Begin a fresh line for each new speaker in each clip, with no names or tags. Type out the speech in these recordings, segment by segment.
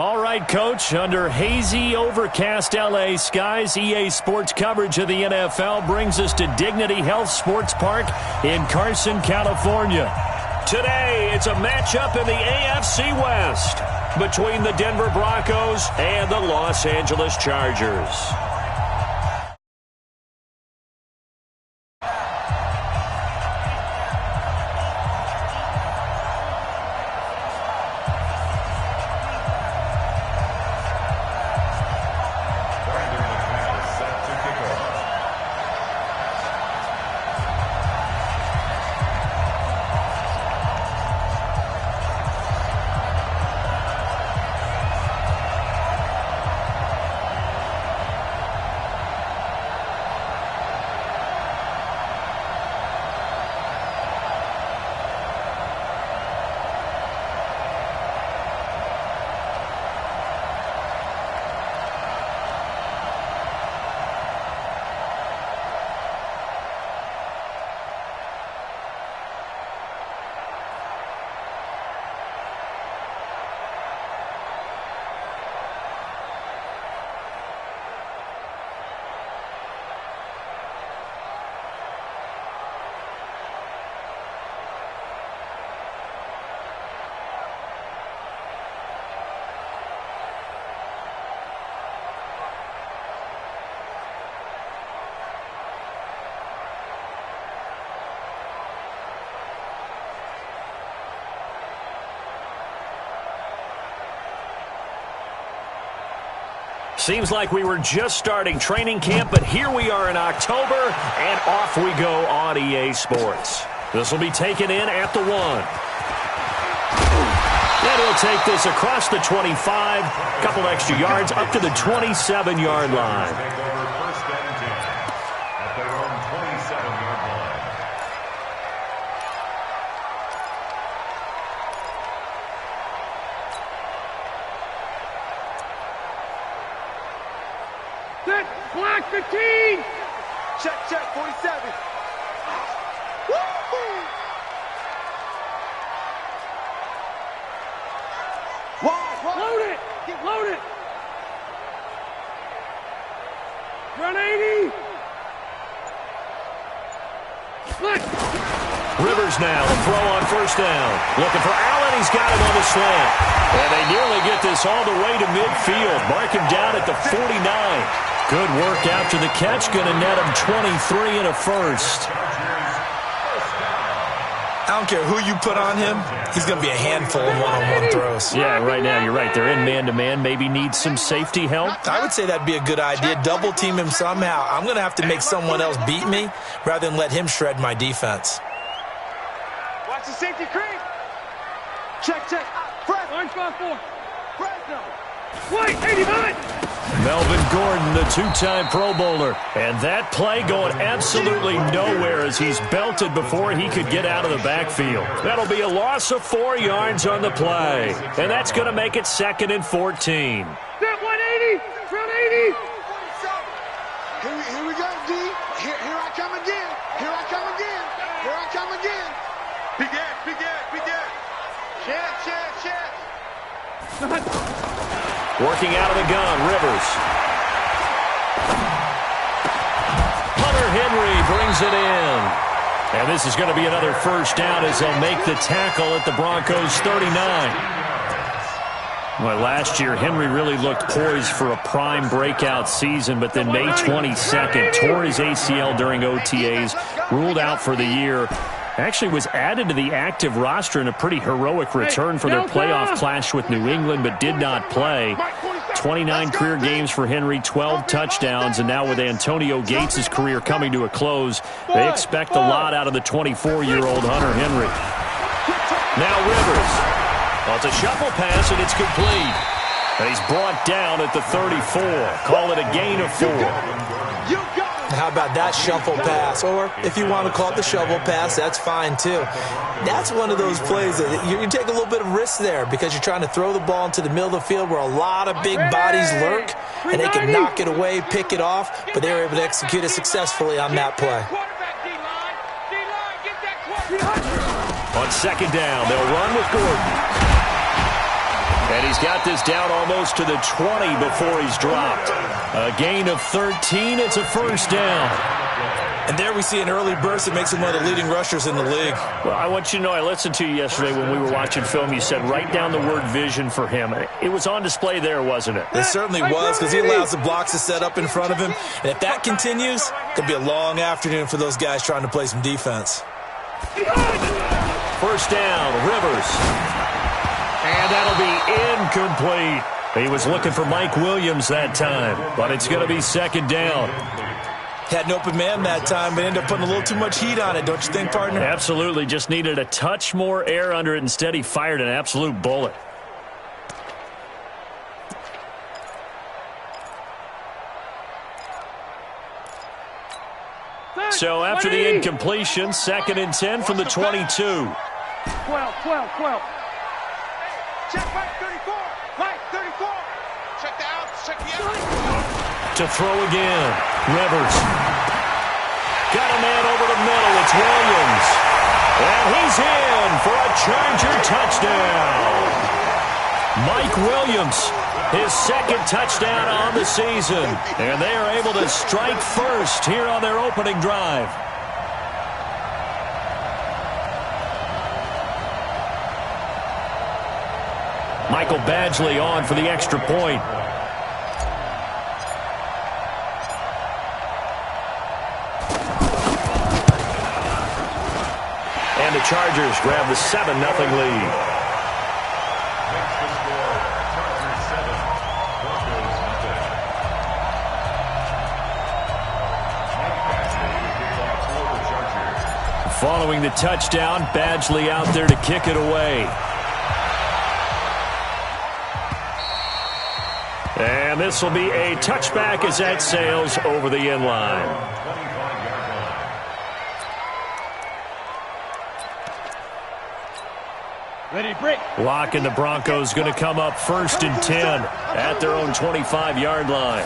All right, Coach, under hazy, overcast L.A. skies, EA Sports coverage of the NFL brings us to Dignity Health Sports Park in Carson, California. Today, it's a matchup in the AFC West between the Denver Broncos and the Los Angeles Chargers. Seems like we were just starting training camp, but here we are in October, and off we go on EA Sports. This will be taken in at the 1. And he'll take this across the 25, a couple extra yards, up to the 27-yard line.
Block 15! Check, 47. Woo-hoo! Load it! Get loaded! Run 80! Split!
Rivers now, a throw on first down. Looking for Allen, he's got him on the slant. And they nearly get this all the way to midfield. Mark him down at the 49. Good work after the catch. Going to net him 23 and a first.
I don't care who you put on him. He's going to be a handful of one-on-one throws.
Yeah, right now you're right. They're in man-to-man. Maybe need some safety help.
I would say that'd be a good idea. Double team him somehow. I'm going to have to make someone else beat me rather than let him shred my defense.
Watch the safety creep. Check. Press. Orange 5-4. Press them. White 89.
Melvin Gordon, the two-time Pro Bowler. And that play going absolutely nowhere as he's belted before he could get out of the backfield. That'll be a loss of 4 yards on the play. And that's going to make it 2nd and 14.
That 180. Front 80.
Here we go, D. Here I come again. Here I come again.
Big Ed. Check.
Working out of the gun, Rivers. Hunter Henry brings it in. And this is going to be another first down as they'll make the tackle at the Broncos' 39. Well, last year, Henry really looked poised for a prime breakout season, but then May 22nd, tore his ACL during OTAs, ruled out for the year. Actually was added to the active roster in a pretty heroic return for their playoff clash with New England, but did not play. 29 career games for Henry, 12 touchdowns, and now with Antonio Gates' career coming to a close, they expect a lot out of the 24-year-old Hunter Henry. Now Rivers. Well, it's a shuffle pass, and it's complete. And he's brought down at the 34. Call it a gain of 4.
How about that shuffle pass? Or if you want to call it the shovel pass, that's fine too. That's one of those plays that you take a little bit of risk there because you're trying to throw the ball into the middle of the field where a lot of big bodies lurk, and they can knock it away, pick it off, but they were able to execute it successfully on that play.
On second down, they'll run with Gordon. And he's got this down almost to the 20 before he's dropped. A gain of 13. It's a first down.
And there we see an early burst that makes him one of the leading rushers in the league.
Well, I want you to know, I listened to you yesterday when we were watching film. You said write down the word vision for him. It was on display there, wasn't it?
It certainly was, because he allows the blocks to set up in front of him. And if that continues, it could be a long afternoon for those guys trying to play some defense.
First down, Rivers. And that'll be incomplete. He was looking for Mike Williams that time, but it's going to be second down.
Had an open man that time, but ended up putting a little too much heat on it, don't you think, partner?
Absolutely. Just needed a touch more air under it. Instead, he fired an absolute bullet. So after the incompletion, 2nd and 10 from the 22.
12. Check right 34. Right 34. Check the out. Check the out.
To throw again. Rivers. Got a man over the middle. It's Williams. And he's in for a Charger touchdown. Mike Williams, his 2nd touchdown on the season. And they are able to strike first here on their opening drive. Michael Badgley on for the extra point. And the Chargers grab the 7-0 lead. Following the touchdown, Badgley out there to kick it away. And this will be a touchback as that sails over the end line.
Ready, break.
Locke and the Broncos going to come up 1st and 10 at their own 25-yard line.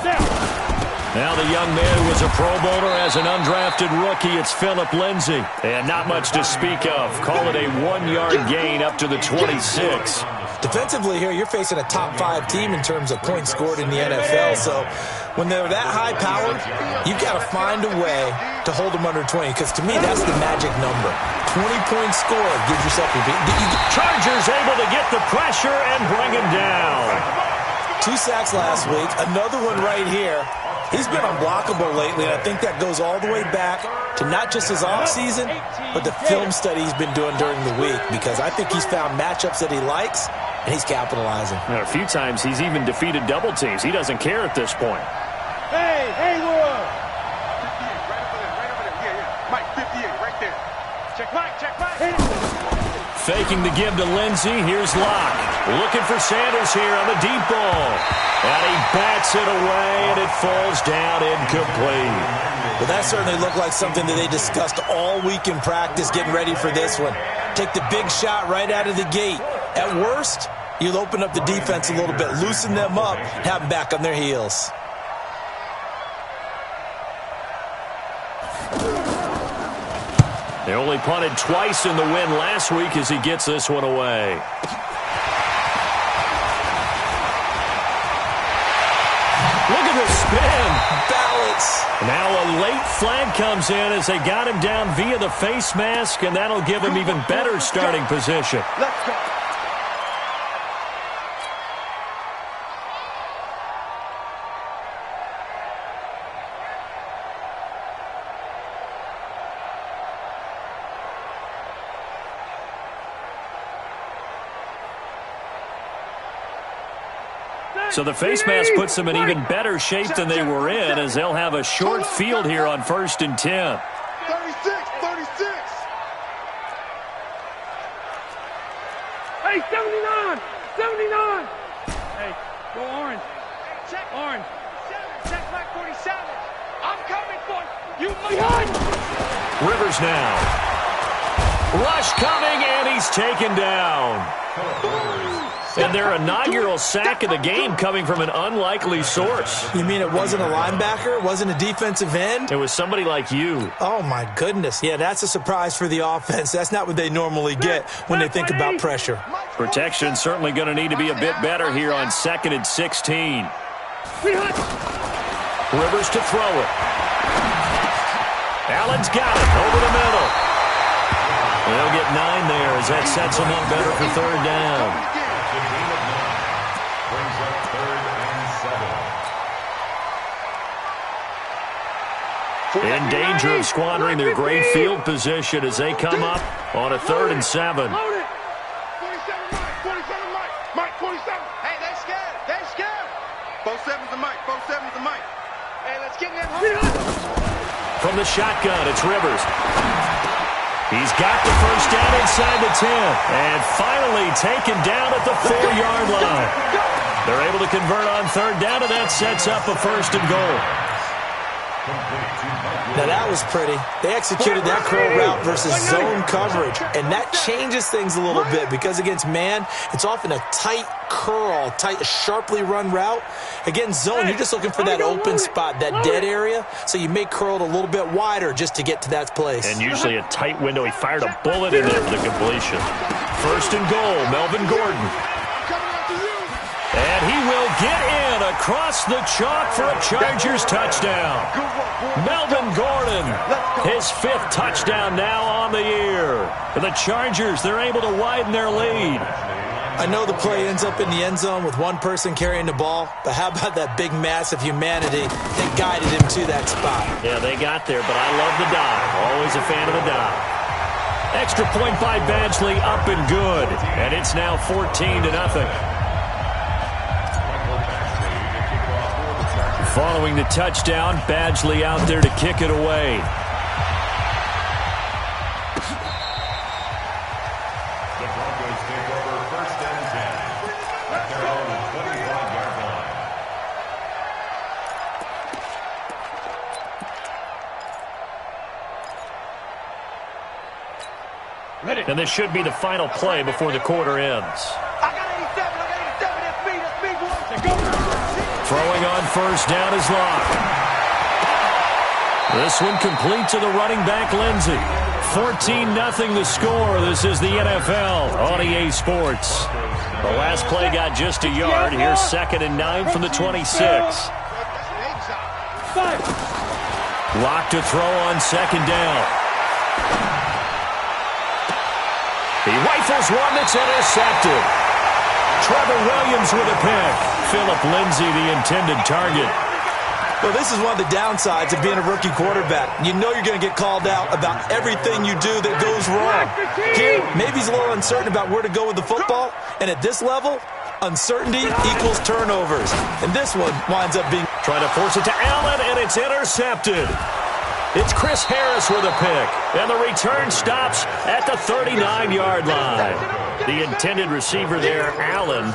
Now the young man who was a Pro Bowler as an undrafted rookie, it's Phillip Lindsay. And not much to speak of. Call it a 1-yard gain up to the 26.
Defensively here, you're facing a top 5 team in terms of points scored in the NFL. So when they're that high powered, you've got to find a way to hold them under 20. Because to me, that's the magic number. 20-point score gives yourself a beat.
Chargers able to get the pressure and bring him down.
2 sacks last week. Another one right here. He's been unblockable lately, and I think that goes all the way back to not just his offseason, but the film study he's been doing during the week, because I think he's found matchups that he likes, and he's capitalizing.
And a few times he's even defeated double teams. He doesn't care at this point.
Hey, Haywood. 58, right over there. Yeah. Mike, 58, right there. Check Mike.
Faking the give to Lindsay. Here's Locke. Looking for Sanders here on the deep ball. And he bats it away, and it falls down incomplete.
Well, that certainly looked like something that they discussed all week in practice getting ready for this one. Take the big shot right out of the gate. At worst, you'll open up the defense a little bit, loosen them up, and have them back on their heels.
They only punted twice in the win last week as he gets this one away. Look at the spin.
Balance.
Now a late flag comes in as they got him down via the face mask, and that'll give him even better starting position.
Let's go.
So the face mask puts them in even better shape than they were in, as they'll have a short field here on 1st and 10.
36. Hey, 79. Hey, go orange. Check orange. Check back 47. I'm coming for you. Behind.
Rivers now. Rush coming, and he's taken down. And their inaugural sack of the game coming from an unlikely source.
You mean it wasn't a linebacker? It wasn't a defensive end?
It was somebody like you.
Oh, my goodness. Yeah, that's a surprise for the offense. That's not what they normally get when they think about pressure.
Protection certainly going to need to be a bit better here on 2nd and 16. Rivers to throw it. Allen's got it over the middle. They'll get 9 there as that sets them up better for 3rd down. In danger of squandering their great field position as they come up on a 3rd and 7.
47 Mike, 47. Hey, they scared. They scared. 47's the Mike. 47's the Mike. Hey, let's get in that.
From the shotgun, it's Rivers. He's got the first down inside the 10. And finally taken down at the 4-yard line. They're able to convert on 3rd down, and that sets up a 1st and goal.
Now, that was pretty. They executed that curl route versus zone coverage, and that changes things a little bit because against man, it's often a tight curl, sharply run route. Against zone, you're just looking for that open spot, that dead area, so you make curl a little bit wider just to get to that place.
And usually a tight window. He fired a bullet in there for the completion. 1st and goal, Melvin Gordon. And he will get in across the chalk for a Chargers touchdown. Melvin Gordon, his 5th touchdown now on the year. For the Chargers, they're able to widen their lead.
I know the play ends up in the end zone with one person carrying the ball, but how about that big mass of humanity that guided him to that spot?
Yeah, they got there, but I love the dive. Always a fan of the dive. Extra point by Badgley, up and good. And it's now 14-0. Following the touchdown, Badgley out there to kick it away.
The Broncos take over 1st and 10 at their own 25-yard line.
And this should be the final play before the quarter ends. Throwing on 1st down is Locke. This one complete to the running back, Lindsey. 14-0 the score. This is the NFL on EA Sports. The last play got just a yard. Here's 2nd and 9 from the 26. Locke to throw on 2nd down. He rifles one that's intercepted. Trevor Williams with a pick. Phillip Lindsay, the intended target.
Well, this is one of the downsides of being a rookie quarterback. You know you're going to get called out about everything you do that goes wrong. Here, maybe he's a little uncertain about where to go with the football, and at this level, uncertainty equals turnovers. And this one winds up being...
Trying to force it to Allen, and it's intercepted. It's Chris Harris with a pick, and the return stops at the 39-yard line. The intended receiver there, Allen.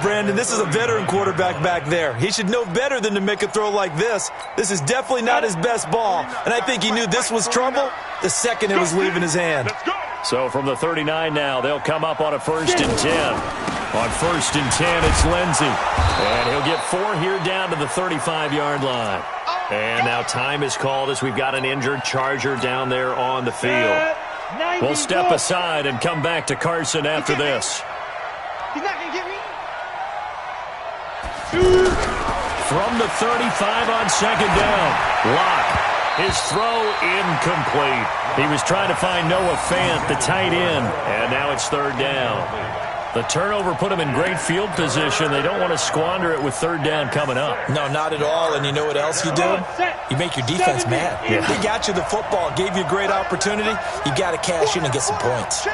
Brandon, this is a veteran quarterback back there. He should know better than to make a throw like this. This is definitely not his best ball, and I think he knew this was trouble the second it was leaving his hand.
So from the 39 now, they'll come up on a 1st and 10. On 1st and 10, it's Lindsey. And he'll get 4 here down to the 35-yard line. And now time is called as we've got an injured Charger down there on the field. We'll step aside and come back to Carson after this.
He's not going to get me.
From the 35 on 2nd down, Locke. His throw incomplete. He was trying to find Noah Fant, the tight end, and now it's 3rd down. The turnover put him in great field position. They don't want to squander it with 3rd down coming up.
No, not at all. And you know what else you do? You make your defense mad.
Yeah.
They got you the football, gave you a great opportunity. You got to cash in and get some points.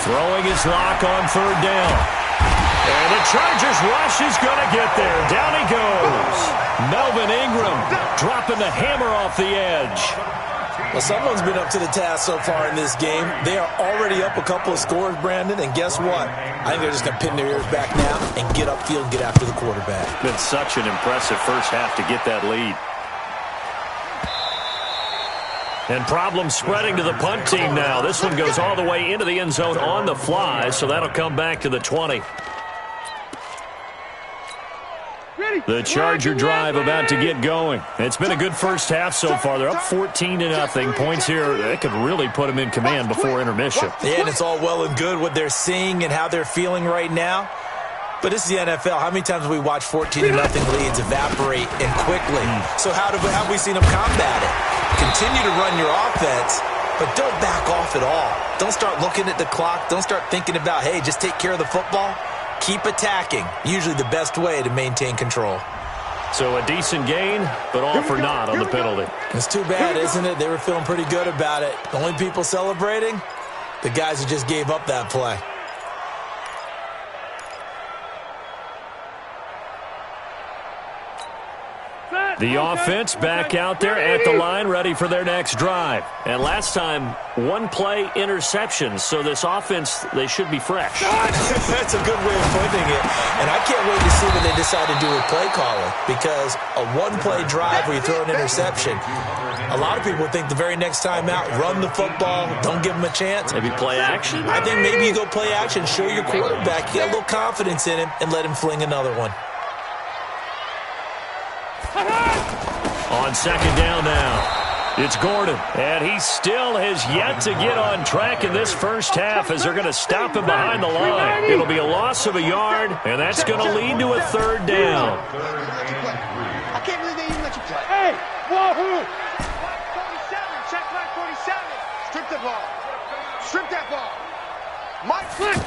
Throwing his Locke on 3rd down. And the Chargers rush is going to get there. Down he goes. Melvin Ingram dropping the hammer off the edge.
Well, someone's been up to the task so far in this game. They are already up a couple of scores, Brandon, and guess what? I think they're just going to pin their ears back now and get upfield and get after the quarterback.
Been such an impressive first half to get that lead. And problems spreading to the punt team now. This one goes all the way into the end zone on the fly, so that'll come back to the 20. The Charger drive about to get going. It's been a good first half so far. They're up 14-0. Points here, that could really put them in command before intermission.
Yeah, and it's all well and good what they're seeing and how they're feeling right now. But this is the NFL. How many times have we watched 14-0 leads evaporate and quickly? So how have we seen them combat it? Continue to run your offense, but don't back off at all. Don't start looking at the clock. Don't start thinking about, hey, just take care of the football. Keep attacking. Usually the best way to maintain control.
So a decent gain, but all for naught on the penalty.
It's too bad, isn't it? They were feeling pretty good about it. The only people celebrating, the guys who just gave up that play.
The offense back out there at the line, ready for their next drive. And last time, one-play interception. So this offense, they should be fresh.
That's a good way of putting it. And I can't wait to see what they decide to do with play calling. Because a one-play drive where you throw an interception, a lot of people think the very next time out, run the football, don't give them a chance.
Maybe play action?
I think maybe you go play action, show your quarterback, get a little confidence in him, and let him fling another one.
On second down now, it's Gordon, and he still has yet to get on track in this first half as they're going to stop him behind the line. It'll be a loss of a yard, and that's going to lead to a third down.
I can't believe they even let you play.
Hey, whoa!
47, check flag 47. Strip the ball. Strip that ball. Mike Flick.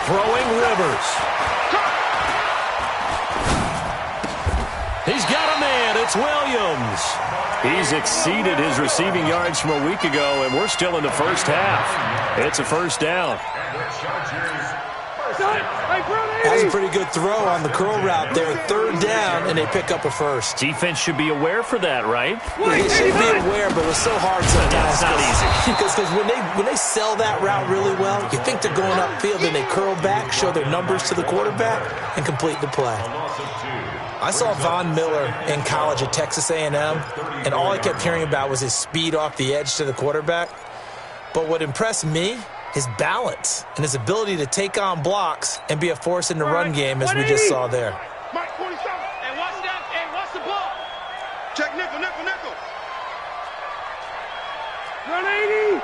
Throwing Rivers. He's got a man. It's Williams. He's exceeded his receiving yards from a week ago, and we're still in the first half. It's a first down.
That's a pretty good throw on the curl route there. Third down, and they pick up a first.
Defense should be aware for that, right?
They should be aware, but it's so hard sometimes.
It's not easy.
Because when they sell that route really well, you think they're going upfield, and they curl back, show their numbers to the quarterback, and complete the play. I saw Von Miller in college at Texas A&M, and all I kept hearing about was his speed off the edge to the quarterback. But what impressed me, his balance and his ability to take on blocks and be a force in the run game, as we just saw there.
Mike 47. Hey, watch that. Hey, watch the ball.
Check nickel.
Run 80.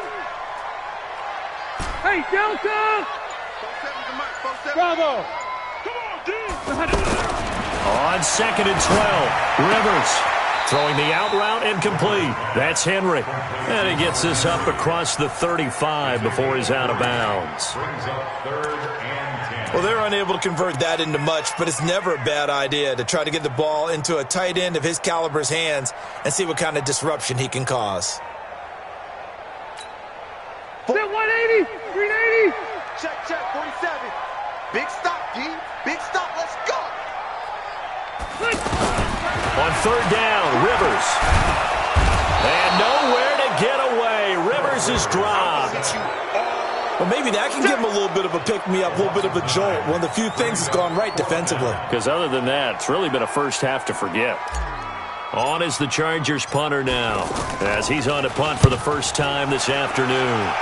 Hey, Delta.
47 to Mike. 47.
Bravo. Come on, dude.
On second and 12, Rivers throwing the out route and complete. That's Henry. And he gets this up across the 35 before he's out of bounds.
Well, they're unable to convert that into much, but it's never a bad idea to try to get the ball into a tight end of his caliber's hands and see what kind of disruption he can cause.
180, 380.
Check, 47. Big stop, D. Big stop. Let's go.
On third down, Rivers. And nowhere to get away. Rivers is dropped.
Well, maybe that can give him a little bit of a pick-me-up, a little bit of a jolt. One of the few things that's gone right defensively.
Because other than that, it's really been a first half to forget. On is the Chargers punter now, as he's on to punt for the first time this afternoon.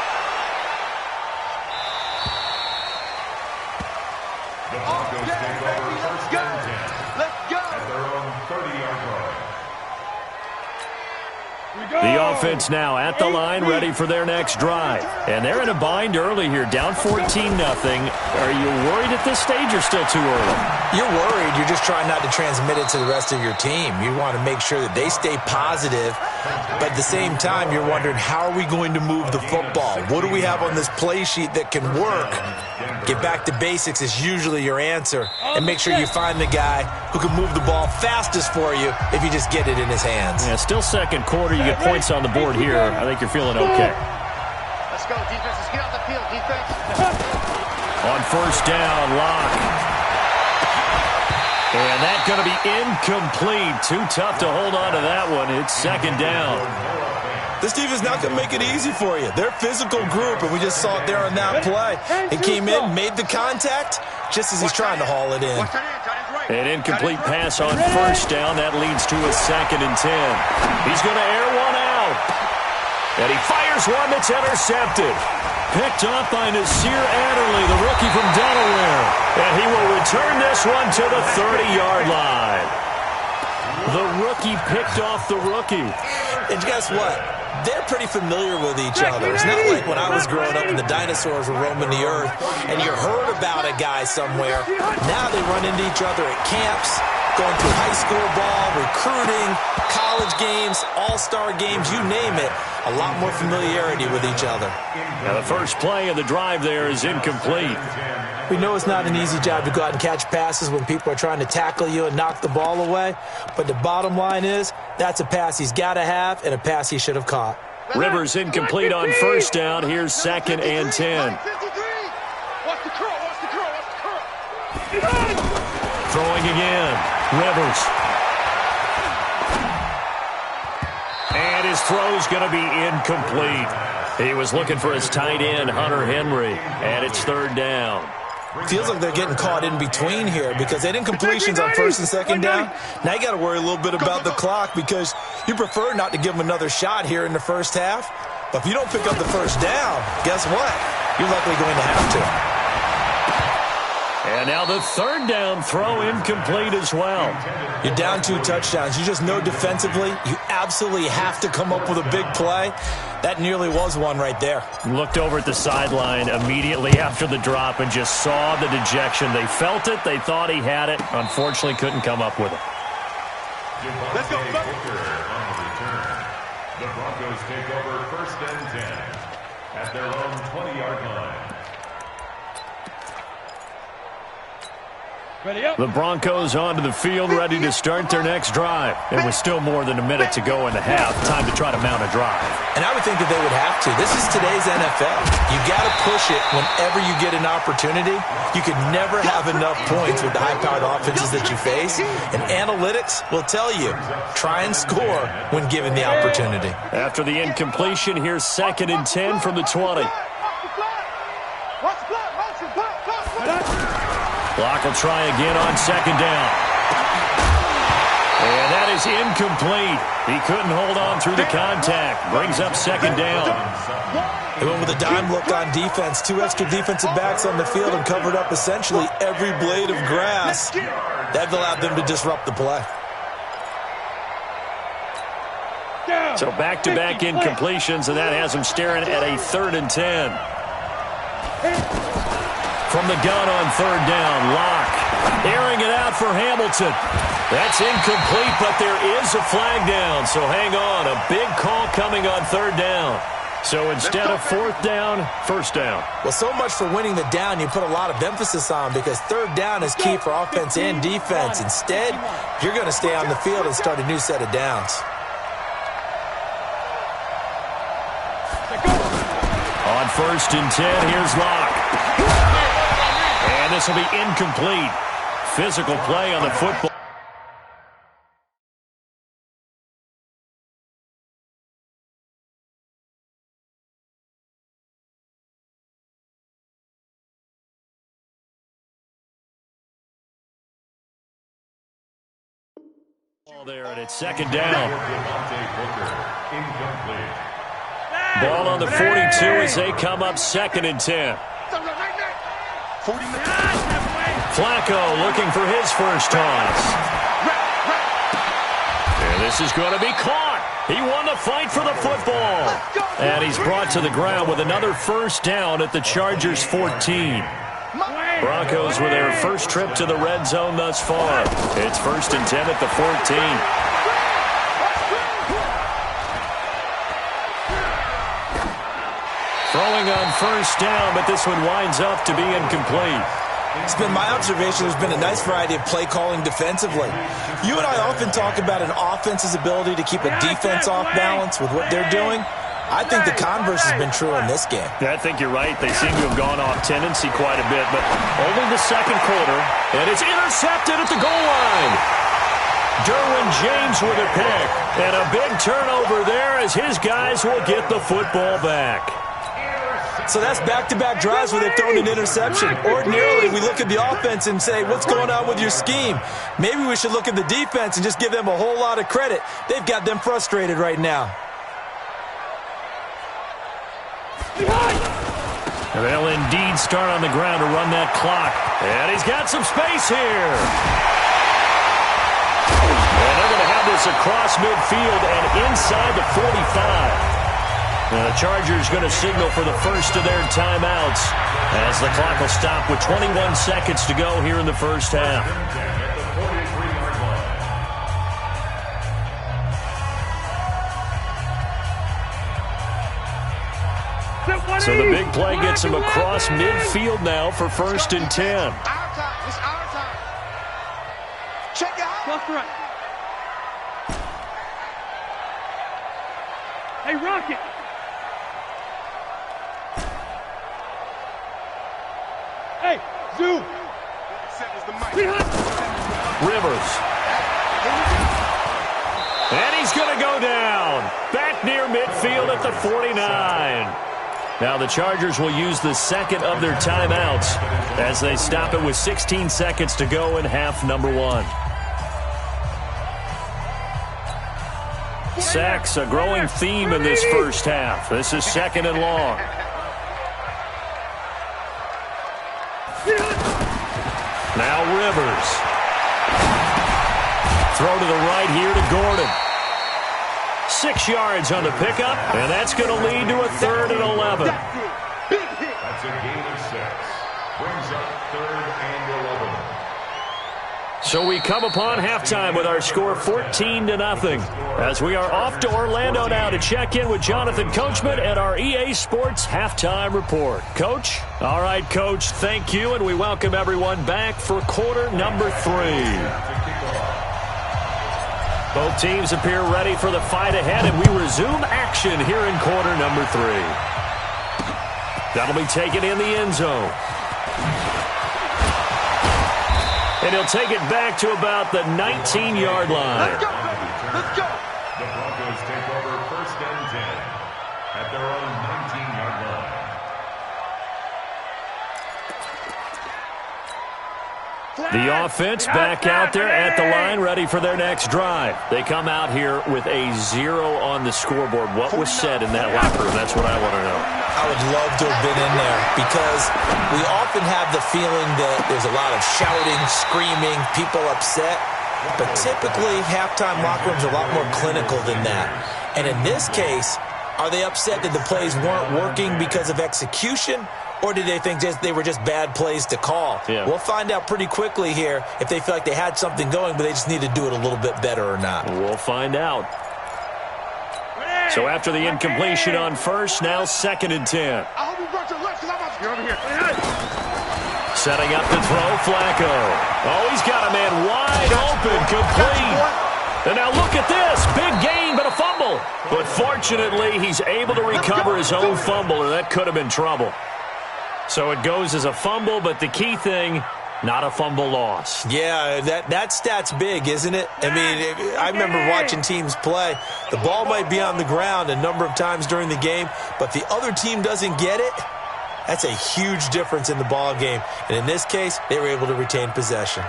The offense now at the line, ready for their next drive. And they're in a bind early here, down 14-0. Are you worried at this stage or still too early?
You're worried. You're just trying not to transmit it to the rest of your team. You want to make sure that they stay positive. But at the same time, you're wondering, how are we going to move the football? What do we have on this play sheet that can work? Get back to basics is usually your answer. And make sure you find the guy who can move the ball fastest for you if you just get it in his hands.
Yeah, still second quarter. You get points on the board here. I think you're feeling okay.
Let's go, defense. Let's get off the field, defense.
On first down, Locke. And that's going to be incomplete. Too tough to hold on to that one. It's second down.
This defense not going to make it easy for you. They're a physical group, and we just saw it there on that play. He came in, made the contact, just as he's trying to haul it in.
An incomplete pass on first down. That leads to a second and 10. He's going to air one out. And he fires one that's intercepted. Picked off by Nasir Adderley, the rookie from Delaware. And he will return this one to the 30-yard line. The rookie picked off the rookie.
And guess what? They're pretty familiar with each other. It's not like when I was growing up and the dinosaurs were roaming the earth and you heard about a guy somewhere. Now they run into each other at camps, going through high school ball, recruiting, college games, all-star games, you name it. A lot more familiarity with each other.
Now the first play of the drive there is incomplete.
We know it's not an easy job to go out and catch passes when people are trying to tackle you and knock the ball away. But the bottom line is, that's a pass he's got to have and a pass he should have caught.
Rivers incomplete on first down. Here's 2nd and 10.
Watch the curl, watch the curl, watch the curl.
Throwing again. Rivers. And his throw's going to be incomplete. He was looking for his tight end, Hunter Henry, and it's 3rd down.
Feels like they're getting caught in between here because they didn't completions on 1st and 2nd down. Now you got to worry a little bit about the clock because you prefer not to give them another shot here in the first half. But if you don't pick up the first down, guess what? You're likely going to have to.
And now the 3rd down throw incomplete as well.
You're down 2 touchdowns. You just know defensively you absolutely have to come up with a big play. That nearly was one right there.
Looked over at the sideline immediately after the drop and just saw the dejection. They felt it. They thought he had it. Unfortunately, couldn't come up with it.
Let's go. On the return. The Broncos take over 1st and 10 at their own 20-yard line.
The Broncos onto the field, ready to start their next drive. And with still more than a minute to go in the half, time to try to mount a drive.
And I would think that they would have to. This is today's NFL. You got to push it whenever you get an opportunity. You can never have enough points with the high-powered offenses that you face. And analytics will tell you, try and score when given the opportunity.
After the incompletion, here's 2nd and 10 from the 20. Block will try again on 2nd down. And that is incomplete. He couldn't hold on through the contact. Brings up 2nd down.
They went with a dime look on defense. 2 extra defensive backs on the field and covered up essentially every blade of grass. That allowed them to disrupt the play.
So back-to-back incompletions, and that has him staring at a 3rd and 10. From the gun on 3rd down, Locke airing it out for Hamilton. That's incomplete, but there is a flag down, so hang on. A big call coming on 3rd down. So instead of 4th down, 1st down.
Well, so much for winning the down you put a lot of emphasis on because 3rd down is key for offense and defense. Instead, you're going to stay on the field and start a new set of downs.
On 1st and 10, here's Locke. And this will be incomplete. Physical play on the football. There, and it's 2nd down. Ball on the 42 as they come up 2nd and 10. Flacco looking for his first toss. And this is going to be caught. He won the fight for the football. And he's brought to the ground with another 1st down at the Chargers' 14. Broncos with their first trip to the red zone thus far. It's 1st and 10 at the 14. Throwing on 1st down, but this one winds up to be incomplete.
It's been my observation there's been a nice variety of play calling defensively. You and I often talk about an offense's ability to keep a defense off balance with what they're doing. I think the converse has been true in this game.
Yeah, I think you're right. They seem to have gone off tendency quite a bit, but only the 2nd quarter, and it's intercepted at the goal line. Derwin James with a pick, and a big turnover there as his guys will get the football back.
So that's back-to-back drives where they've thrown an interception. Ordinarily, we look at the offense and say, what's going on with your scheme? Maybe we should look at the defense and just give them a whole lot of credit. They've got them frustrated right now.
And they'll indeed start on the ground to run that clock. And he's got some space here. And they're going to have this across midfield and inside the 45. Now the Chargers going to signal for the first of their timeouts as the clock will stop with 21 seconds to go here in the first half. So the big play gets him across midfield now for 1st and 10.
Our time. It's our time. Check it out.
Left right. Hey, Rocket. Hey, Zoo.
Rivers. And he's going to go down. Back near midfield at the 49. Now the Chargers will use the second of their timeouts as they stop it with 16 seconds to go in half number 1. Sacks, a growing theme in this first half. This is 2nd and long. Now Rivers. Throw to the right here to Gordon. 6 yards on the pickup, and that's going to lead to a 3rd and 11.
That's a gain of 6. Brings up 3rd and 11.
So we come upon halftime with our score 14-0. As we are off to Orlando now to check in with Jonathan Coachman at our EA Sports Halftime Report. Coach? All right, Coach, thank you, and we welcome everyone back for quarter number 3. Both teams appear ready for the fight ahead, and we resume action here in quarter number 3. That'll be taken in the end zone. And he'll take it back to about the 19-yard line.
Let's go. Let's go.
The Broncos take over 1st and 10 at their own 19-yard line.
The offense back out there at the line, ready for their next drive. They come out here with a 0 on the scoreboard. What was said in that locker room? That's what I want to know.
I would love to have been in there because we often have the feeling that there's a lot of shouting, screaming, people upset. But typically, halftime locker rooms are a lot more clinical than that. And in this case, are they upset that the plays weren't working because of execution? Or did they think they were just bad plays to call?
Yeah.
We'll find out pretty quickly here if they feel like they had something going, but they just need to do it a little bit better or not.
We'll find out. So after the incompletion on first, now 2nd and 10.
I hope you brought your legs because I'm about to get over here.
Setting up to throw, Flacco. Oh, he's got a man wide open, complete. And now look at this. Big gain, but a fumble. But fortunately, he's able to recover his own fumble, or that could have been trouble. So it goes as a fumble, but the key thing, not a fumble loss.
Yeah, that stat's big, isn't it? I mean, I remember watching teams play. The ball might be on the ground a number of times during the game, but the other team doesn't get it. That's a huge difference in the ball game. And in this case, they were able to retain possession.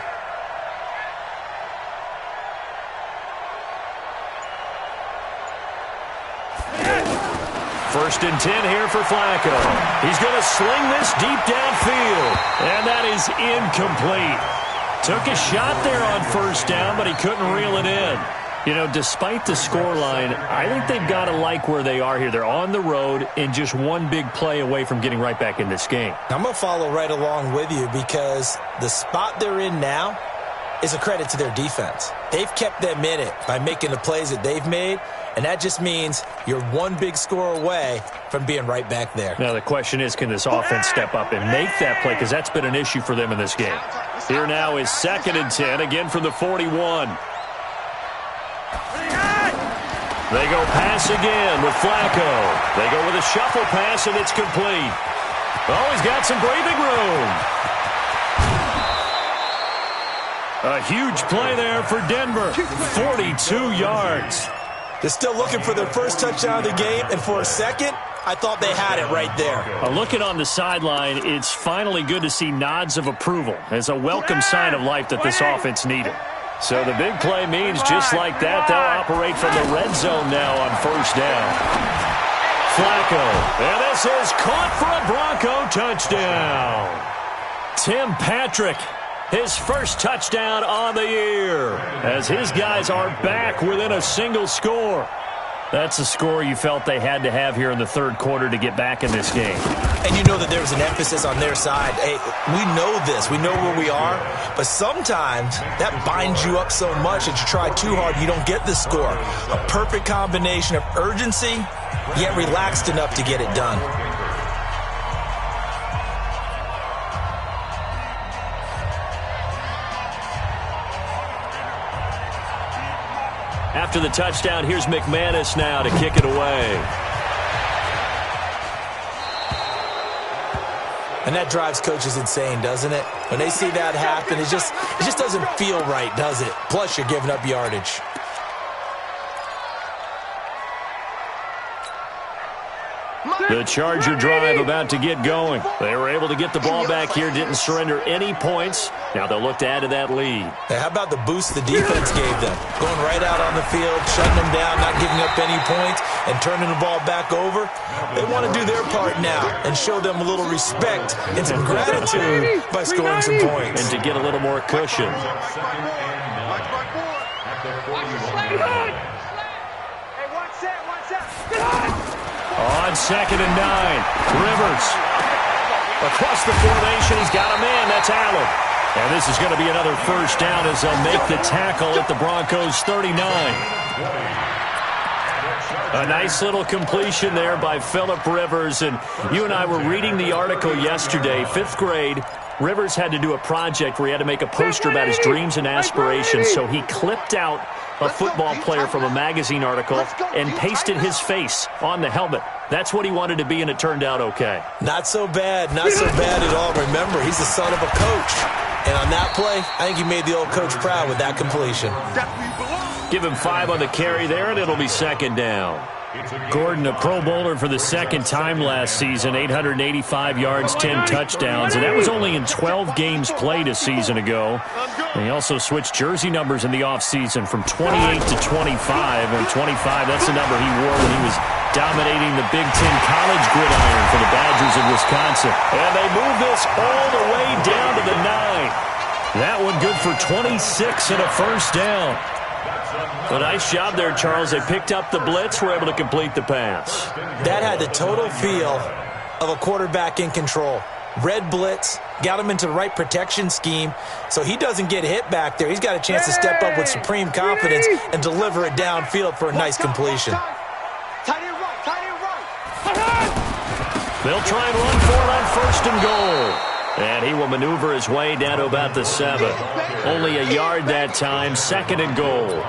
First and 10 here for Flacco. He's going to sling this deep downfield, and that is incomplete. Took a shot there on first down, but he couldn't reel it in. You know, despite the scoreline, I think they've got to like where they are here. They're on the road and just one big play away from getting right back in this game.
I'm going to follow right along with you because the spot they're in now is a credit to their defense. They've kept them in it by making the plays that they've made, and that just means you're one big score away from being right back there.
Now the question is, can this offense step up and make that play? Because that's been an issue for them in this game. Here now is 2nd and 10, again from the 41. They go pass again with Flacco. They go with a shuffle pass, and it's complete. Oh, he's got some breathing room. A huge play there for Denver. 42 yards.
They're still looking for their first touchdown of the game, and for a second, I thought they had it right there.
Looking on the sideline, it's finally good to see nods of approval as a welcome sign of life that this offense needed. So the big play means just like that, they'll operate from the red zone now on first down. Flacco. And this is caught for a Bronco touchdown. Tim Patrick, his first touchdown on the year, as his guys are back within a single score. That's a score you felt they had to have here in the third quarter to get back in this game.
And you know that there was an emphasis on their side. Hey, we know this. We know where we are. But sometimes that binds you up so much that you try too hard and you don't get the score. A perfect combination of urgency, yet relaxed enough to get it done.
After the touchdown, here's McManus now to kick it away.
And that drives coaches insane, doesn't it? When they see that happen, it just doesn't feel right, does it? Plus, you're giving up yardage.
The Charger drive about to get going. They were able to get the ball back here, didn't surrender any points. Now they'll look to add to that lead.
Hey, how about the boost the defense gave them? Going right out on the field, shutting them down, not giving up any points, and turning the ball back over. They want to do their part now and show them a little respect and some gratitude by scoring some points.
And to get a little more cushion. On 2nd and 9, Rivers. Across the formation, he's got a man. That's Allen. And this is going to be another first down as they'll make the tackle at the Broncos' 39. A nice little completion there by Phillip Rivers. And you and I were reading the article yesterday, 5th grade. Rivers had to do a project where he had to make a poster about his dreams and aspirations, so he clipped out a football player from a magazine article and pasted his face on the helmet. That's what he wanted to be, and it turned out okay.
Not so bad. Not so bad at all. Remember, he's the son of a coach. And on that play, I think he made the old coach proud with that completion.
Give him 5 on the carry there, and it'll be 2nd down. Gordon, a Pro Bowler for the 2nd time last season, 885 yards, 10 touchdowns, and that was only in 12 games played a season ago. And he also switched jersey numbers in the offseason from 28 to 25, and 25, that's the number he wore when he was dominating the Big Ten college gridiron for the Badgers of Wisconsin. And they move this all the way down to the 9. That one good for 26 and a first down. A nice job there, Charles. They picked up the blitz, were able to complete the pass.
That had the total feel of a quarterback in control. Red blitz, got him into the right protection scheme, so he doesn't get hit back there. He's got a chance to step up with supreme confidence and deliver it downfield for a nice completion.
They'll try and run for it on 1st and goal. And he will maneuver his way down to about the 7. Only a yard that time, 2nd and goal.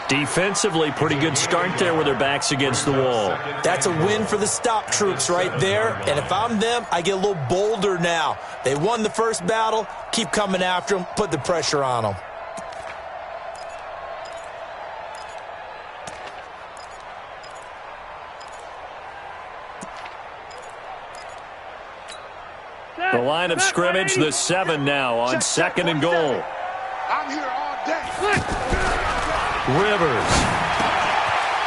Defensively, pretty good start there with their backs against the wall.
That's a win for the stop troops right there. And if I'm them, I get a little bolder now. They won the first battle. Keep coming after them. Put the pressure on them.
The line of scrimmage, the 7 now on 2nd and goal.
I'm here all day.
Rivers.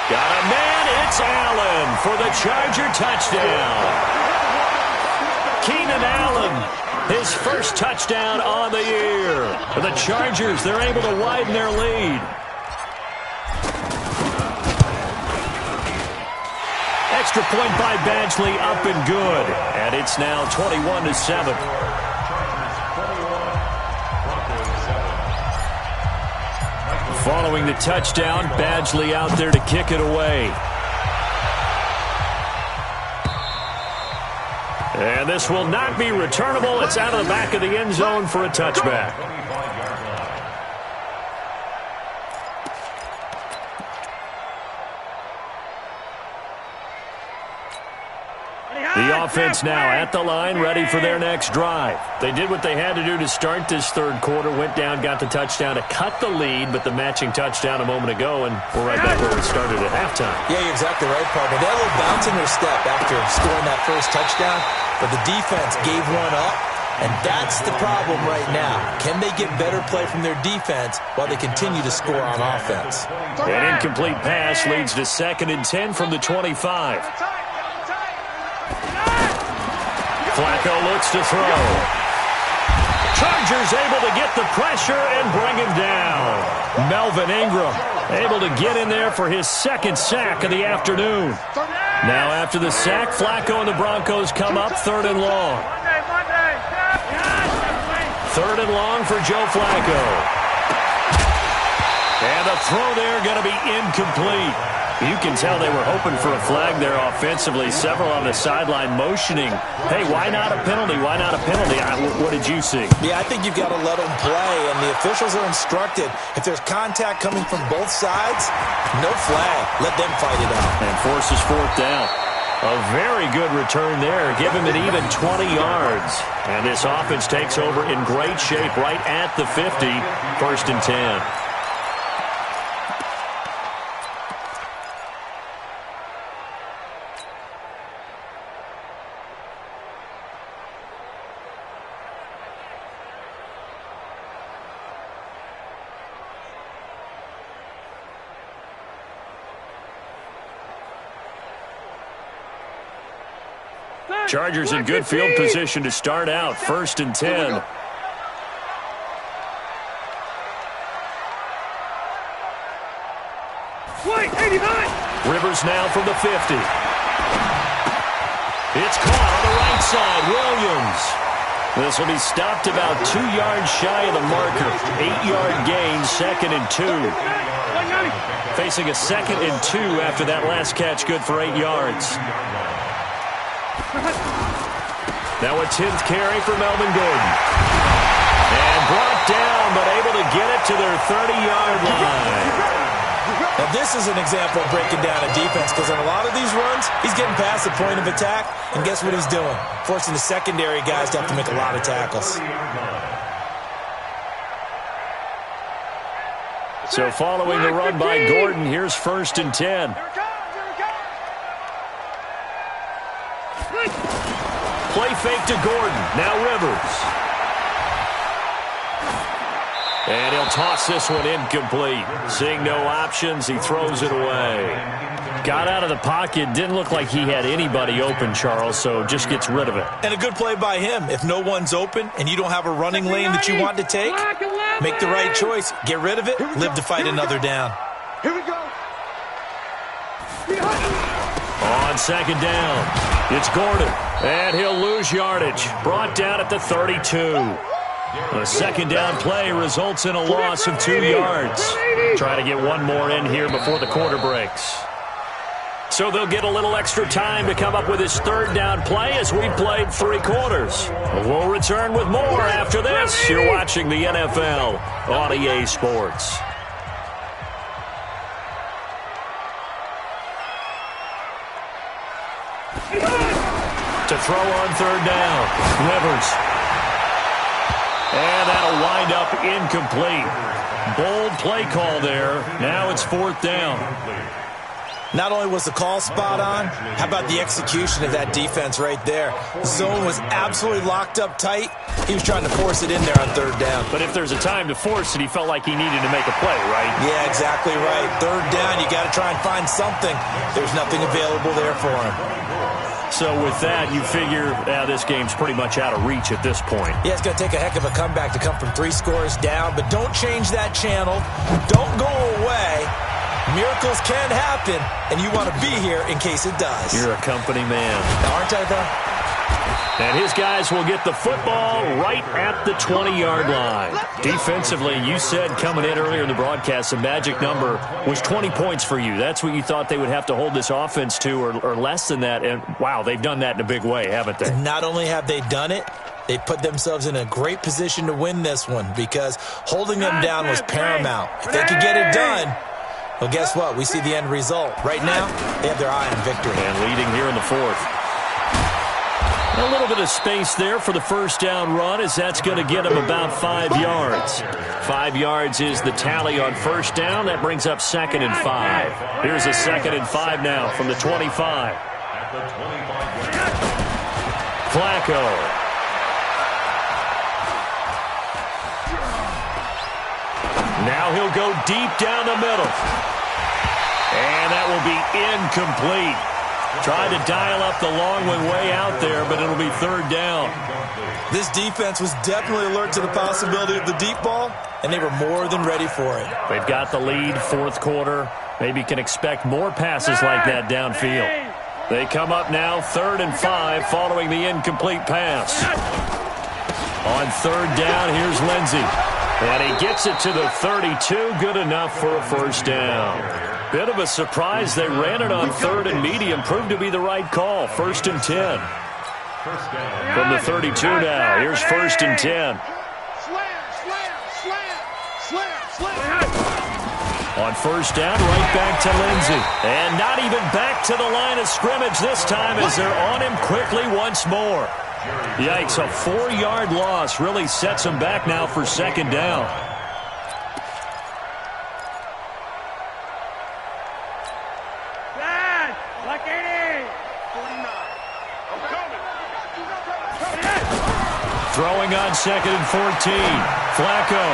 Got a man. It's Allen for the Charger touchdown. Keenan Allen, his first touchdown on the year. For the Chargers, they're able to widen their lead. Extra point by Badgley, up and good. And it's now 21-7. Following the touchdown, Badgley out there to kick it away. And this will not be returnable. It's out of the back of the end zone for a touchback. The offense now at the line, ready for their next drive. They did what they had to do to start this third quarter, went down, got the touchdown to cut the lead, but the matching touchdown a moment ago, and we're right back where we started at halftime.
Yeah, you're exactly right, partner. They had a little bounce in their step after scoring that first touchdown, but the defense gave one up, and that's the problem right now. Can they get better play from their defense while they continue to score on offense?
An incomplete pass leads to 2nd and 10 from the 25. Flacco looks to throw. Chargers able to get the pressure and bring him down. Melvin Ingram able to get in there for his second sack of the afternoon. Now after the sack, Flacco and the Broncos come up 3rd and long. 3rd and long for Joe Flacco. And the throw there going to be incomplete. You can tell they were hoping for a flag there offensively. Several on the sideline motioning, hey, why not a penalty? Why not a penalty? What did you see?
Yeah, I think you've got to let them play, and the officials are instructed. If there's contact coming from both sides, no flag. Let them fight it out.
And forces 4th down. A very good return there. Give him an even 20 yards. And this offense takes over in great shape right at the 50. 1st and 10. Chargers in good field position to start out. 1st and 10. Rivers now from the 50. It's caught on the right side. Williams. This will be stopped about 2 yards shy of the marker. 8-yard gain, 2nd and 2. Facing a 2nd and 2 after that last catch, good for 8 yards. Now a 10th carry for Melvin Gordon. And brought down, but able to get it to their 30-yard line.
Now this is an example of breaking down a defense, because on a lot of these runs, he's getting past the point of attack, and guess what he's doing? Forcing the secondary guys to have to make a lot of tackles.
So following the run by Gordon, here's 1st and 10. Play fake to Gordon. Now Rivers. And he'll toss this one incomplete. Seeing no options, he throws it away. Got out of the pocket. Didn't look like he had anybody open, Charles, so just gets rid of it.
And a good play by him. If no one's open and you don't have a running lane that you want to take, make the right choice. Get rid of it. Live to fight another down.
Here we go.
On 2nd down, it's Gordon. And he'll lose yardage. Brought down at the 32. A 2nd down play results in a loss of 2 yards. Try to get one more in here before the quarter breaks. So they'll get a little extra time to come up with his 3rd down play as we played 3 quarters. We'll return with more after this. You're watching the NFL on EA Sports. To throw on 3rd down, Rivers. And that'll wind up incomplete. Bold play call there. Now it's 4th down.
Not only was the call spot on, how about the execution of that defense right there? The zone was absolutely locked up tight. He was trying to force it in there on 3rd down.
But if there's a time to force it, he felt like he needed to make a play, right?
Yeah, exactly right. 3rd down, you got to try and find something. There's nothing available there for him.
So with that, you figure this game's pretty much out of reach at this point.
Yeah, it's going to take a heck of a comeback to come from 3 scores down, but don't change that channel. Don't go away. Miracles can happen, and you want to be here in case it does.
You're a company man.
Aren't I, though?
And his guys will get the football right at the 20-yard line. Defensively, you said coming in earlier in the broadcast, the magic number was 20 points for you. That's what you thought they would have to hold this offense to, or less than that. And, wow, they've done that in a big way, haven't they?
And not only have they done it, they put themselves in a great position to win this one, because holding them down was paramount. If they could get it done, well, guess what? We see the end result. Right now, they have their eye on victory.
And leading here in the 4th. A little bit of space there for the 1st down run, as that's going to get him about 5 yards. 5 yards is the tally on 1st down. That brings up 2nd and 5. Here's a 2nd and 5 now from the 25. Flacco. Now he'll go deep down the middle. And that will be incomplete. Tried to dial up the long one way out there, but it'll be third down.
This defense was definitely alert to the possibility of the deep ball, and they were more than ready for it.
They've got the lead, fourth quarter. Maybe can expect more passes like that downfield. They come up now, 3rd and 5, following the incomplete pass. On third down, here's Lindsey. And he gets it to the 32, good enough for a first down. Bit of a surprise. They ran it on 3rd and medium. Proved to be the right call. 1st and 10. From the 32 now. Here's 1st and 10. On first down, right back to Lindsey. And not even back to the line of scrimmage this time as they're on him quickly once more. Yikes, a 4-yard loss really sets them back now for second down.
Like 80.
49. I'm coming.
Throwing on 2nd and 14. Flacco.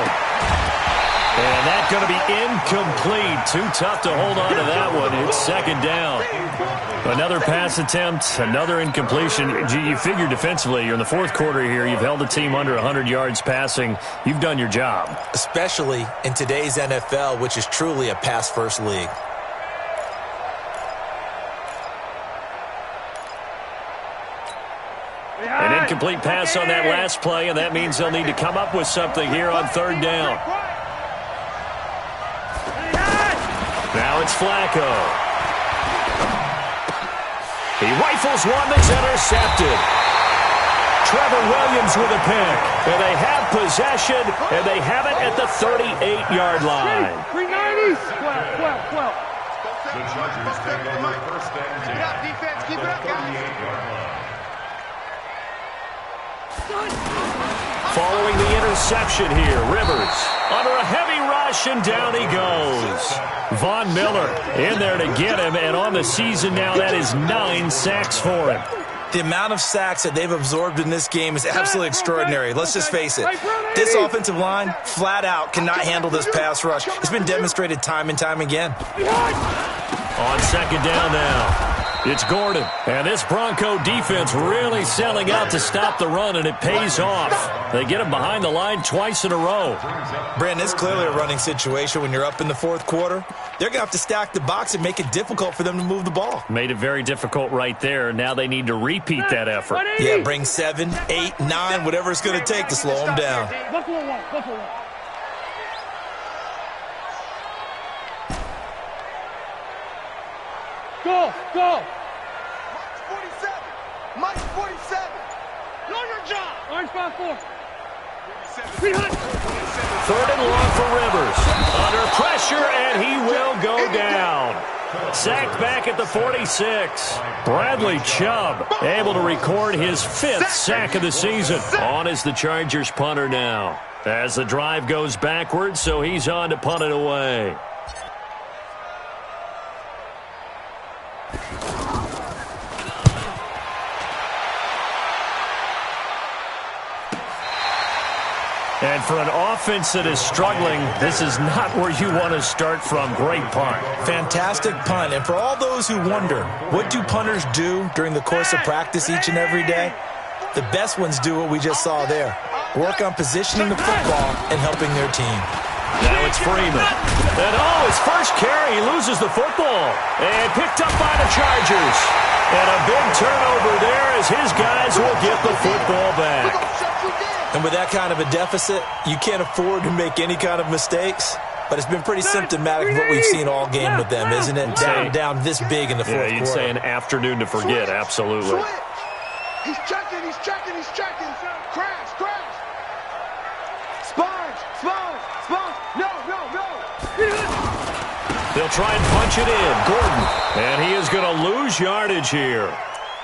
And that's going to be incomplete. Too tough to hold on to that one. It's second down. Another pass attempt, another incompletion. You figure defensively, you're in the fourth quarter here. You've held the team under 100 yards passing. You've done your job.
Especially in today's NFL, which is truly a pass-first league.
An incomplete pass on that last play, and that means they'll need to come up with something here on third down. Now it's Flacco. He rifles one that's intercepted. Trevor Williams with a pick. And they have possession, and they have it at the 38-yard line.
390. 12.
The Chargers take over 1st and 10.
Keep it up, defense. Keep it up, guys.
38-yard line.
Following the interception here, Rivers under a heavy rush, and down he goes. Von Miller in there to get him, and on the season now, that is 9 sacks for him.
The amount of sacks that they've absorbed in this game is absolutely extraordinary. Let's just face it. This offensive line, flat out, cannot handle this pass rush. It's been demonstrated time and time again.
On second down now. It's Gordon, and this Bronco defense really selling out to stop the run, and it pays off. They get him behind the line twice in a row.
Brandon, it's clearly a running situation when you're up in the fourth quarter. They're going to have to stack the box and make it difficult for them to move the ball.
Made it very difficult right there. Now they need to repeat that effort.
Yeah, bring 7, 8, 9, whatever it's going to take to slow them down.
Buffalo one. Go.
Mike 47.
Do your job. Orange 5-4. 300.
3rd and long for Rivers. Under pressure, and he will go down. Sacked back at the 46. Bradley Chubb able to record his 5th sack of the season. On is the Chargers punter now. As the drive goes backwards, so he's on to punt it away. And for an offense that is struggling, this is not where you want to start from. Great punt.
Fantastic punt. And for all those who wonder, what do punters do during the course of practice each and every day? The best ones do what we just saw there. Work on positioning the football and helping their team.
Now it's Freeman. And his first carry, he loses the football. And picked up by the Chargers. And a big turnover there as his guys will get the football back.
And with that kind of a deficit, you can't afford to make any kind of mistakes. But it's been pretty symptomatic of what we've seen all game with them, isn't it? Down this big in the fourth quarter.
Yeah, you'd say an afternoon to forget, absolutely.
He's checking. Crash. Sponge. No.
They'll try and punch it in. Gordon. And he is going to lose yardage here.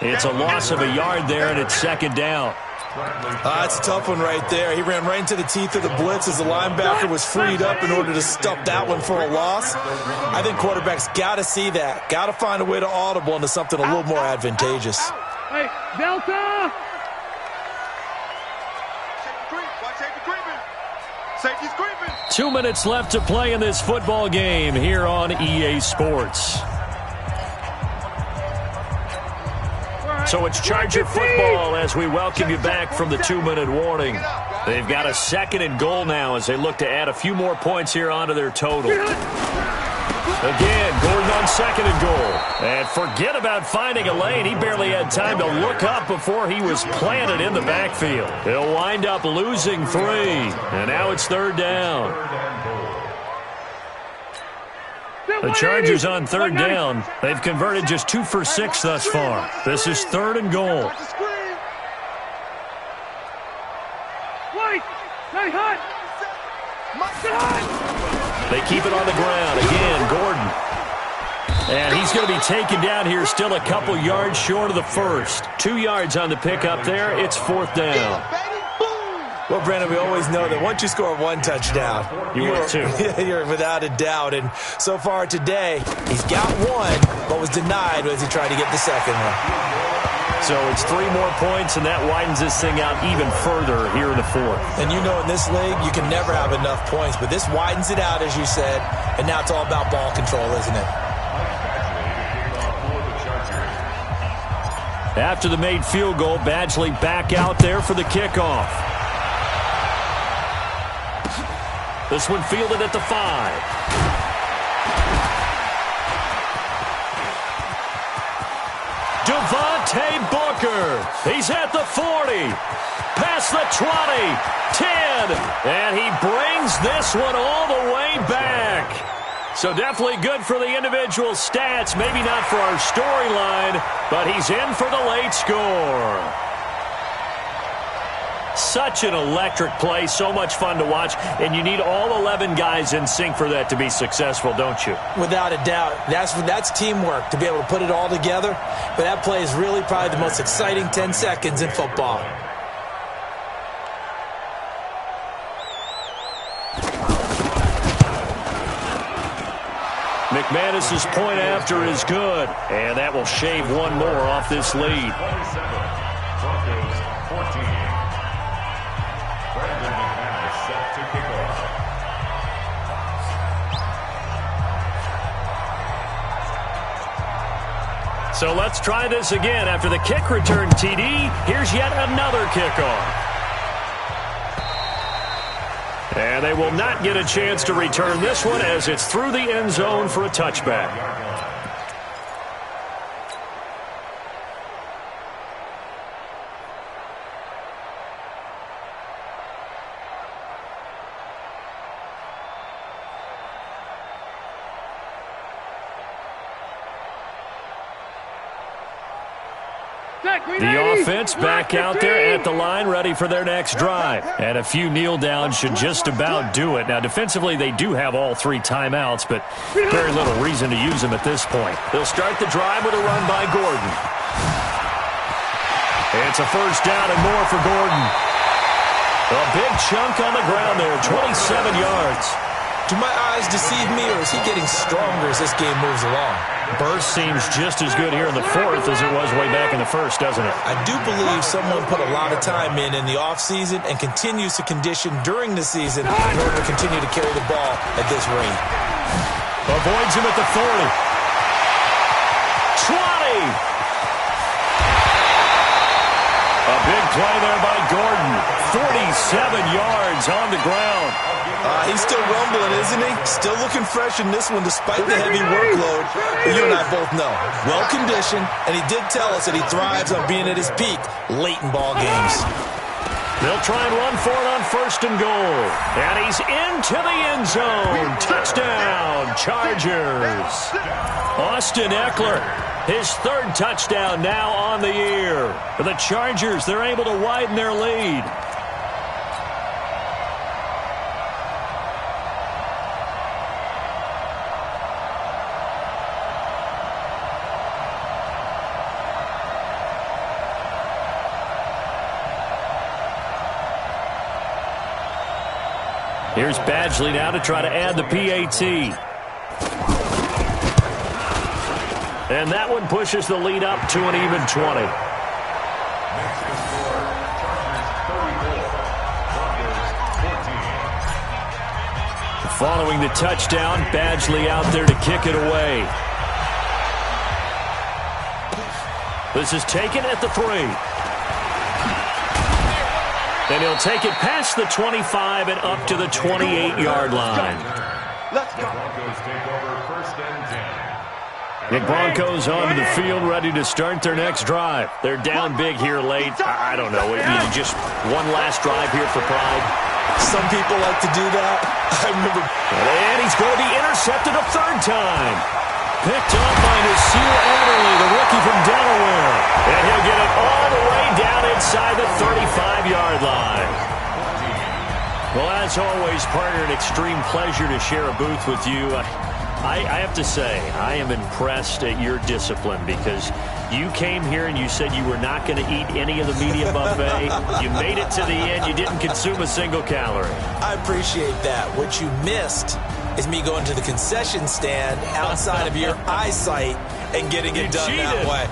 It's a loss of a yard there, and it's second down.
It's a tough one right there. He ran right into the teeth of the blitz as the linebacker was freed up in order to stuff that one for a loss. I think quarterbacks got to see that. Got to find a way to audible into something a little more advantageous.
Hey, Delta!
Safety's creeping.
2 minutes left to play in this football game here on EA Sports. So it's Charger football as we welcome you back from the 2-minute warning. They've got a 2nd and goal now as they look to add a few more points here onto their total. Again, Gordon on 2nd and goal. And forget about finding a lane. He barely had time to look up before he was planted in the backfield. He'll wind up losing 3. And now it's 3rd down. The Chargers on 3rd down. They've converted just 2 for 6 thus far. This is 3rd and goal. They keep it on the ground. Again, Gordon. And he's going to be taken down here, still a couple yards short of the first. 2 yards on the pickup there. It's 4th down.
Well, Brandon, we always know that once you score 1 touchdown,
you're 2.
You're without a doubt. And so far today, he's got 1, but was denied as he tried to get the 2nd one.
So it's 3 more points, and that widens this thing out even further here in the 4th.
And you know in this league, you can never have enough points, but this widens it out, as you said, and now it's all about ball control, isn't it?
After the made field goal, Badgley back out there for the kickoff. This one fielded at the 5. Devontae Booker. He's at the 40. Past the 20. 10. And he brings this one all the way back. So definitely good for the individual stats. Maybe not for our storyline, but he's in for the late score. Such an electric play, so much fun to watch, and you need all 11 guys in sync for that to be successful, don't you?
Without a doubt. That's teamwork, to be able to put it all together. But that play is really probably the most exciting 10 seconds in football.
McManus's point after is good, and that will shave 1 more off this lead.
27,
So let's try this again. After the kick return TD, here's yet another kickoff. And they will not get a chance to return this one as it's through the end zone for a touchback. The offense back out there at the line, ready for their next drive. And a few kneel downs should just about do it. Now, defensively, they do have all 3 timeouts, but very little reason to use them at this point. They'll start the drive with a run by Gordon. It's a 1st down and more for Gordon. A big chunk on the ground there, 27 yards.
Do my eyes deceive me, or is he getting stronger as this game moves along?
Burst seems just as good here in the 4th as it was way back in the 1st, doesn't it?
I do believe someone put a lot of time in the offseason and continues to condition during the season in order to continue to carry the ball at this rate.
Avoids him at the 40. 20. A big play there by Gordon. 47 yards on the ground.
He's still rumbling, isn't he? Still looking fresh in this one despite the heavy workload. But you and I both know. Well-conditioned, and he did tell us that he thrives on being at his peak late in ball games.
They'll try and run for it on 1st and goal. And he's into the end zone. Touchdown, Chargers. Austin Eckler, his 3rd touchdown now on the year. For the Chargers, they're able to widen their lead. Here's Badgley now to try to add the PAT. And that one pushes the lead up to an even 20. Following the touchdown, Badgley out there to kick it away. This is taken at the 3. And he'll take it past the 25 and up to the 28-yard line.
Let's go. Broncos take over first and 10.
The Broncos onto the field, ready to start their next drive. They're down big here late. I don't know. Just one last drive here for pride.
Some people like to do that. I remember.
And he's going to be intercepted a third time. Picked up by Nasir Adderley, the rookie from Delaware. And he'll get it all the way down inside the 35-yard line. Well, as always, partner, an extreme pleasure to share a booth with you. I have to say, I am impressed at your discipline because you came here and you said you were not going to eat any of the media buffet. You made it to the end. You didn't consume a single calorie.
I appreciate that. What you missed is me going to the concession stand outside of your eyesight and getting it done that way.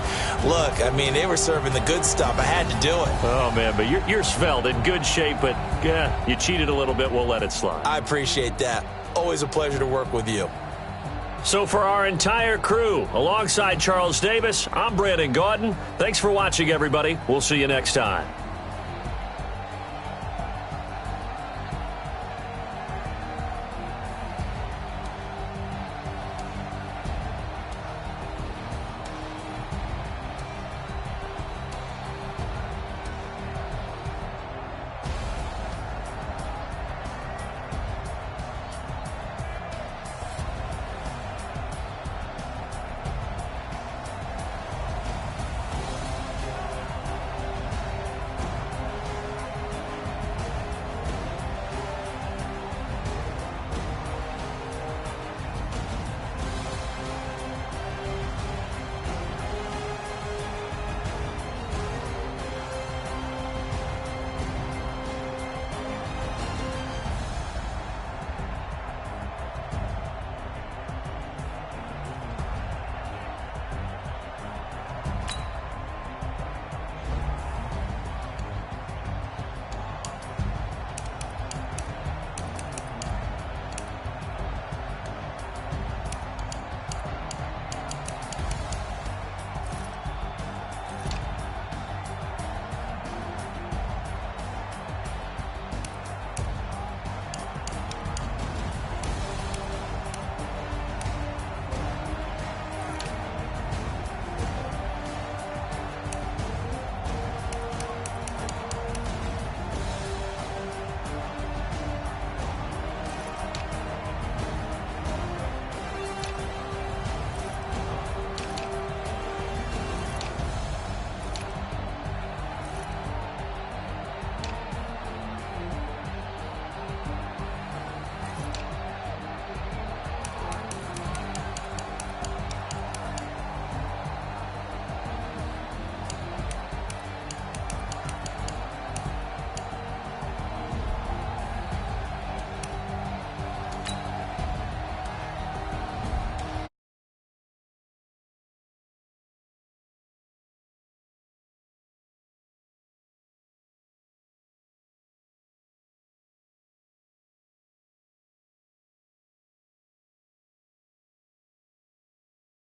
Look, I mean, they were serving the good stuff. I had to do it.
Oh, man, but you're svelte, in good shape, but you cheated a little bit. We'll let it slide.
I appreciate that. Always a pleasure to work with you.
So for our entire crew, alongside Charles Davis, I'm Brandon Gaudin. Thanks for watching, everybody. We'll see you next time.